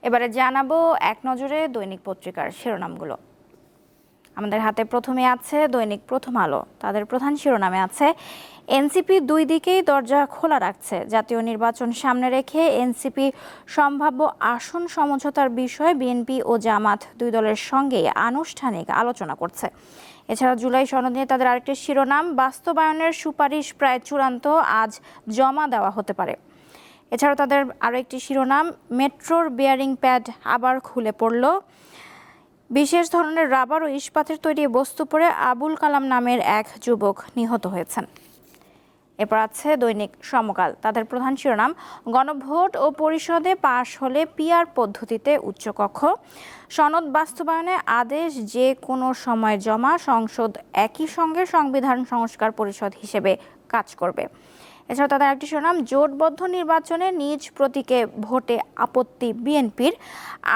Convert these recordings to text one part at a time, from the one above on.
এবারে জানাবো এক নজরে দৈনিক পত্রিকার শিরোনামগুলো। আমাদের হাতে প্রথমে আছে দৈনিক প্রথম আলো। তাদের প্রধান শিরোনামে আছে এনসিপি দুই দিকেই দরজা খোলা রাখছে। জাতীয় নির্বাচন সামনে রেখে এনসিপি সম্ভাব্য আসন সমঝোতার বিষয়ে বিএনপি ও জামাত দুই দলের সঙ্গেই আনুষ্ঠানিক আলোচনা করছে। এছাড়া জুলাই সনদ নিয়ে তাদের আরেকটি শিরোনাম, বাস্তবায়নের সুপারিশ প্রায় চূড়ান্ত, আজ জমা দেওয়া হতে পারে। এছাড়াও তাদের আরও একটি শিরোনাম, মেট্রোর বেয়ারিং প্যাড আবার খুলে পড়ল। বিশেষ ধরনের রাবার ও ইস্পাতের তৈরি বস্তু পড়ে আবুল কালাম নামের এক যুবক নিহত হয়েছেন। এরপর আছে দৈনিক সমকাল। তাদের প্রধান শিরোনাম, গণভোট ও পরিষদে পাশ হলে পিআর পদ্ধতিতে উচ্চকক্ষ, সনদ বাস্তবায়নে আদেশ যে কোনো সময় জমা, সংসদ একই সঙ্গে সংবিধান সংস্কার পরিষদ হিসেবে কাজ করবে। এছাড়াও তাদের একটি শিরোনাম, জোটবদ্ধ নির্বাচনে নিজ প্রতীকে ভোটে আপত্তি বিএনপির,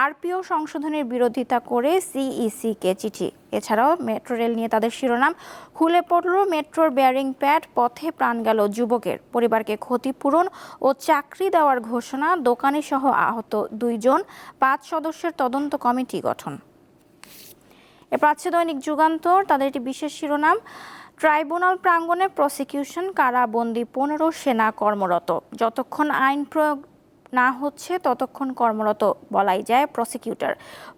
আরপিও সংশোধনের বিরোধিতা করে সিইসিকে চিঠি। এছাড়াও মেট্রো রেল নিয়ে তাদের শিরোনাম, খুলে পড়ল মেট্রোর বেয়ারিং প্যাড, পথে প্রাণ গেল যুবকের, পরিবারকে ক্ষতিপূরণ ও চাকরি দেওয়ার ঘোষণা, দোকানি সহ আহত 2 জন, 5 সদস্যের তদন্ত কমিটি গঠন। এরপর আছে দৈনিক যুগান্তর। তাদের একটি বিশেষ শিরোনাম, ট্রাইব্যুনাল প্রাঙ্গণে প্রসিকিউশন, কারাবন্দী 15 সেনা কর্মরত, যতক্ষণ আইন প্রয়োগ না হচ্ছে ততক্ষণ কর্মরত বলাই যায় প্রসিকিউটর।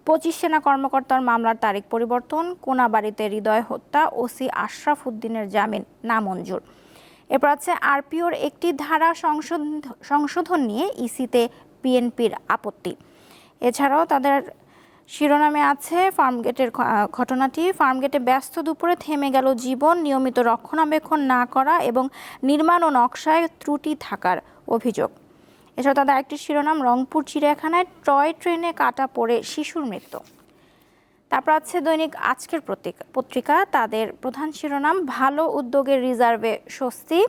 25 সেনা কর্মকর্তার মামলার তারিখ পরিবর্তন, কোনাবাড়িতে হৃদয় হত্যা, ওসি আশরাফ উদ্দিনের জামিন নামঞ্জুর। এরপর আছে আরপিওর একটি ধারা সংশোধন নিয়ে ইসিতে বিএনপির আপত্তি। এছাড়াও তাদের শিরোনামে আছে ফার্মগেটের ঘটনাটি, ফার্মগেটে ব্যস্ত দুপুরে থেমে গেল জীবন, নিয়মিত রক্ষণাবেক্ষণ না করা এবং নির্মাণ ও নকশায় ত্রুটি থাকার অভিযোগ। এছাড়া তাদের একটি শিরোনাম, রংপুর চিড়িয়াখানায় টয় ট্রেনে কাটা পড়ে শিশুর মৃত্যু। তারপর আছে দৈনিক আজকের পত্রিকা। তাদের প্রধান শিরোনাম, ভালো উদ্যোগের রিজার্ভে স্বস্তি,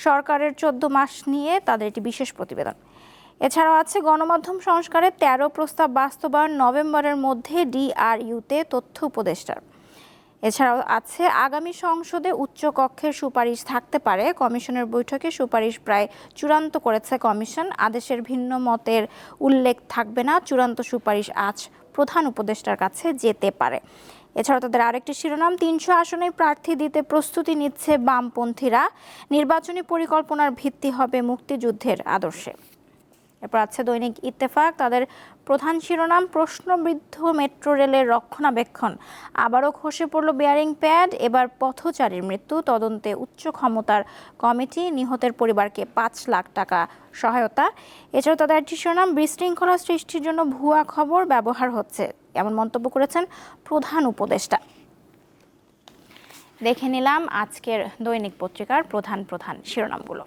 সরকারের 14 মাস নিয়ে তাদের একটি বিশেষ প্রতিবেদন। এছাড়াও আছে গণমাধ্যম সংস্কারে 13 প্রস্তাব বাস্তবায়ন, নভেম্বরের মধ্যে ডিআরইউতে তথ্য উপদেষ্টার। এছাড়াও আছে আগামী সংসদে উচ্চকক্ষের সুপারিশ থাকতে পারে, কমিশনের বৈঠকে সুপারিশ প্রায় চূড়ান্ত করেছে কমিশন, আদেশের ভিন্ন মতের উল্লেখ থাকবে না, চূড়ান্ত সুপারিশ আজ প্রধান উপদেষ্টার কাছে যেতে পারে। এছাড়াও তাদের আরেকটি শিরোনাম, 300 আসনে প্রার্থী দিতে প্রস্তুতি নিচ্ছে বামপন্থীরা, নির্বাচনী পরিকল্পনার ভিত্তি হবে মুক্তিযুদ্ধের আদর্শে। এরপর আছে দৈনিক ইত্তেফাক। তাদের প্রধান শিরোনাম, প্রশ্নবিদ্ধ মেট্রো রেলের রক্ষণাবেক্ষণ, আবারও খসে পড়ল বেয়ারিং প্যাড, এবার পথচারীর মৃত্যু, তদন্তে উচ্চ ক্ষমতার কমিটি, নিহতের পরিবারকে 5 লাখ টাকা সহায়তা। এছাড়াও তাদের একটি শিরোনাম, বিশৃঙ্খলা সৃষ্টির জন্য ভুয়া খবর ব্যবহার হচ্ছে, এমন মন্তব্য করেছেন প্রধান উপদেষ্টা। দেখে নিলাম আজকের দৈনিক পত্রিকার প্রধান শিরোনামগুলো।